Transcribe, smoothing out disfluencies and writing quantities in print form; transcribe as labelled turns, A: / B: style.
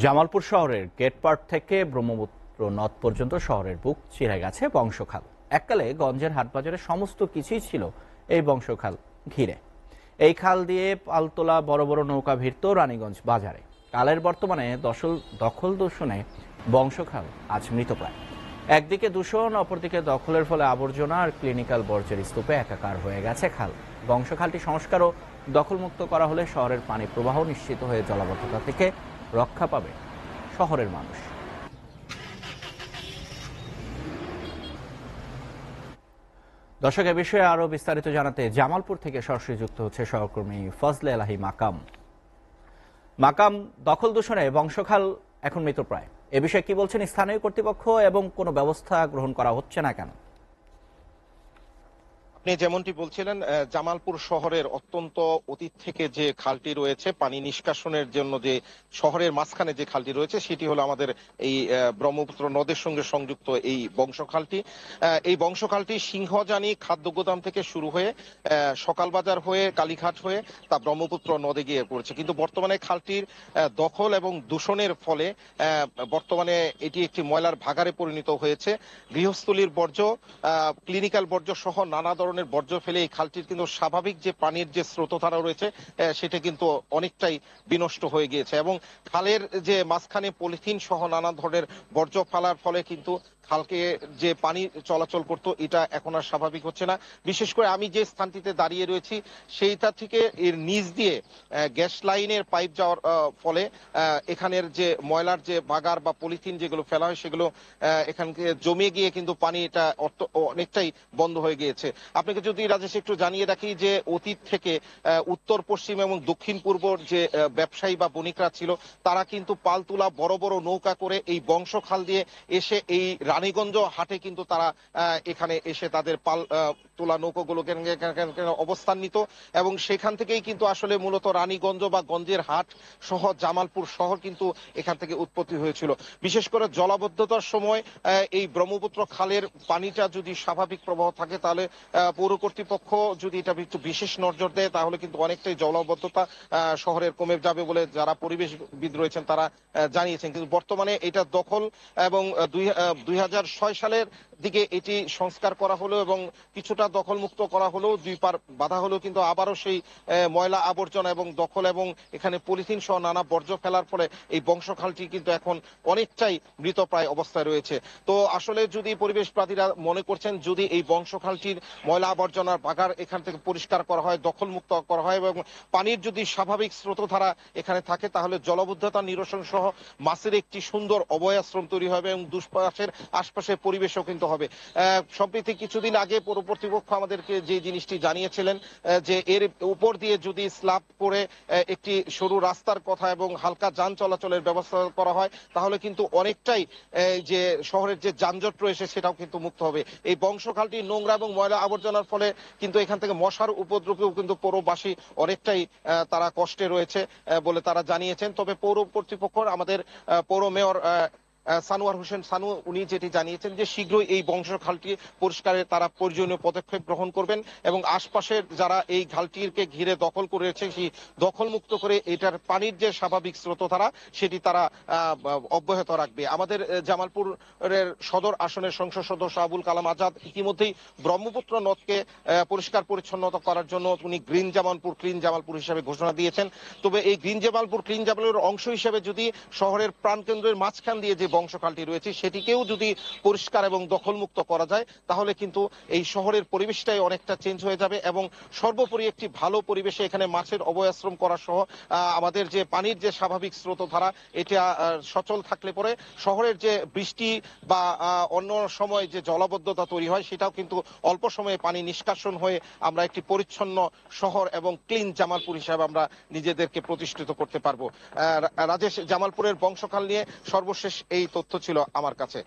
A: জামালপুর শহরের গেটপাড় থেকে ব্রহ্মপুত্র নদ পর্যন্ত শহরের বুক চিরে গেছে বংশখাল। এককালে গঞ্জের হাটবাজারে সমস্ত কিছুই ছিল এই বংশখাল ঘিরে। এই খাল দিয়ে পালতোলা বড় বড় নৌকা ভিড়ত রানীগঞ্জ বাজারে। কালের বর্তমানে দখল দূষণে বংশখাল আজ মৃতপ্রায়। একদিকে দূষণ, অপরদিকে দখলের ফলে আবর্জনা আর ক্লিনিক্যাল বর্জ্যের স্তূপে একাকার হয়ে গেছে খাল। বংশখালটি সংস্কার ও দখলমুক্ত করা হলে শহরের পানি প্রবাহ নিশ্চিত হয়ে জলাবদ্ধতা থেকে রক্ষা পাবে শহরের মানুষ। দর্শক, এ বিষয়ে আরো বিস্তারিত জানাতে জামালপুর থেকে সরাসরি যুক্ত হচ্ছে সহকর্মী ফজলে এলাহি মাকাম। মাকাম, দখল দূষণে বংশখাল এখন মৃতপ্রায়, এ বিষয়ে কি বলছেন স্থানীয় কর্তৃপক্ষ এবং কোনো ব্যবস্থা গ্রহণ করা হচ্ছে না কেন?
B: আপনি যেমনটি বলছিলেন, জামালপুর শহরের অত্যন্ত অতীত থেকে যে খালটি রয়েছে পানি নিষ্কাশনের জন্য, যে শহরের মাঝখানে যে খালটি রয়েছে সেটি হলো আমাদের এই ব্রহ্মপুত্র নদের সঙ্গে সংযুক্ত এই বংশখালটি। এই বংশখালটি সিংহজানি খাদ্য গোদাম থেকে শুরু হয়ে সকালবাজার হয়ে কালীঘাট হয়ে তা ব্রহ্মপুত্র নদে গিয়ে পড়েছে। কিন্তু বর্তমানে খালটির দখল এবং দূষণের ফলে বর্তমানে এটি একটি ময়লার ভাগাড়ে পরিণত হয়েছে। গৃহস্থলীর বর্জ্য, ক্লিনিক্যাল বর্জ্য সহ নানা ধরনের বর্জ্য ফেলে এই খালটির কিন্তু স্বাভাবিক যে পানির যে স্রোতধারা রয়েছে সেটা কিন্তু অনেকটাই বিনষ্ট হয়ে গিয়েছে। এবং খালের যে মাঝখানে পলিথিন সহ নানা ধরনের বর্জ্য ফেলার ফলে কিন্তু খালকে যে পানি চলাচল করতো এটা এখন আর স্বাভাবিক হচ্ছে না। বিশেষ করে আমি যে স্থানটিতে দাঁড়িয়ে রয়েছি সেইটা থেকে এর নিচ দিয়ে গ্যাস লাইনের পাইপ যাওয়ার ফলে এখানের যে ময়লার যে বাগার বা পলিথিন যেগুলো ফেলা হয় সেগুলো এখানকে জমে গিয়ে কিন্তু পানি এটা অনেকটাই বন্ধ হয়ে গিয়েছে। আপনাকে যদি রাজেশ একটু জানিয়ে রাখি যে অতীত থেকে উত্তর পশ্চিম এবং দক্ষিণ পূর্ব যে ব্যবসায়ী বা বণিকরা ছিল তারা কিন্তু পালতুলা বড় বড় নৌকা করে এই বংশখাল দিয়ে এসে এই রানীগঞ্জ হাটে কিন্তু তারা এখানে এসে তাদের পাল তোলা নৌকাগুলোকে অবস্থান নিত এবং সেখান থেকেই কিন্তু আসলে মূলত রানীগঞ্জ বা গঞ্জের হাট সহ জামালপুর শহর কিন্তু এখান থেকে উৎপত্তি হয়েছিল। বিশেষ করে জলাবদ্ধতার সময় এই ব্রহ্মপুত্র খালের পানিটা যদি স্বাভাবিক প্রবাহ থাকে তাহলে পৌর কর্তৃপক্ষ যদি এটা একটু বিশেষ নজর দেয় তাহলে কিন্তু অনেকটাই জলাবদ্ধতা শহরের কমে যাবে বলে যারা পরিবেশবিদ রয়েছেন তারা জানিয়েছেন। কিন্তু বর্তমানে এটা দখল এবং 2006 সালের দিকে এটি সংস্কার করা হলো এবং কিছুটা দখলমুক্ত করা হলো, দুই পার বাধা হলো, কিন্তু আবারও সেই ময়লা আবর্জনা এবং দখল এবং এখানে পলিথিন সহ নানা বর্জ্য ফেলার ফলে এই বংশখালটি কিন্তু এখন অনেকটাই মৃতপ্রায় অবস্থায় রয়েছে। তো আসলে যদি পরিবেশবাদীরা মনে করছেন যদি এই বংশখালটির ময়লা আবর্জনার বাগার এখান থেকে পরিষ্কার করা হয়, দখলমুক্ত করা হয় এবং পানির যদি স্বাভাবিক স্রোতধারা এখানে থাকে তাহলে জলবদ্ধতা নিরসন সহ মাছের একটি সুন্দর অভয়াশ্রম তৈরি হবে এবং দুষ্পাশের আশপাশের পরিবেশও কিন্তু হবে। সম্প্রতি কিছুদিন আগে পৌর কর্তৃপক্ষ আমাদেরকে যে জিনিসটি জানিয়েছিলেন যে এর উপর দিয়ে যদি স্ল্যাব করে একটি সরু রাস্তার কথা এবং হালকা যান চলাচলের ব্যবস্থা করা হয় তাহলে কিন্তু অনেকটাই যে শহরের যে যানজট রয়েছে সেটাও কিন্তু মুক্ত হবে। এই বংশখালটি নোংরা এবং ময়লা আবর্জনার ফলে কিন্তু এখান থেকে মশার উপদ্রবেও কিন্তু পৌরবাসী অনেকটাই তারা কষ্টে রয়েছে বলে তারা জানিয়েছেন। তবে পৌর কর্তৃপক্ষ আমাদের পৌর মেয়র সানোয়ার হোসেন সানু উনি যেটি জানিয়েছেন যে শীঘ্রই এই বংশখালটি পরিষ্কারে তারা প্রয়োজনীয় পদক্ষেপ গ্রহণ করবেন এবং আশপাশের যারা এই খালটিকে ঘিরে দখল করেছে সেই দখলমুক্ত করে এটার পানির যে স্বাভাবিক স্রোতধারা সেটি তারা অব্যাহত রাখবে। আমাদের জামালপুরের সদর আসনের সংসদ সদস্য আবুল কালাম আজাদ ইতিমধ্যেই ব্রহ্মপুত্র নদকে পরিষ্কার পরিচ্ছন্নতা করার জন্য উনি গ্রিন জামালপুর ক্লিন জামালপুর হিসেবে ঘোষণা দিয়েছেন। তবে এই গ্রিন জামালপুর ক্লিন জামালপুরের অংশ হিসেবে যদি শহরের প্রাণকেন্দ্রের মাঝখান দিয়ে যে বংশখালটি রয়েছে সেটিকেও যদি পরিষ্কার এবং দখলমুক্ত করা যায় তাহলে কিন্তু এই শহরের পরিবেশটাই অনেকটা চেঞ্জ হয়ে যাবে এবং সর্বোপরি একটি ভালো পরিবেশে এখানে মাছের অভয়াশ্রম করা সহ আমাদের যে পানির যে স্বাভাবিক স্রোতধারা এটা সচল থাকলে পরে শহরের যে বৃষ্টি বা অন্য সময় যে জলাবদ্ধতা তৈরি হয় সেটাও কিন্তু অল্প সময়ে পানি নিষ্কাশন হয়ে আমরা একটি পরিচ্ছন্ন শহর এবং ক্লিন জামালপুর হিসাবে আমরা নিজেদেরকে প্রতিষ্ঠিত করতে পারবো। রাজেশ, জামালপুরের বংশখাল নিয়ে সর্বশেষ এই তথ্য ছিল আমার কাছে।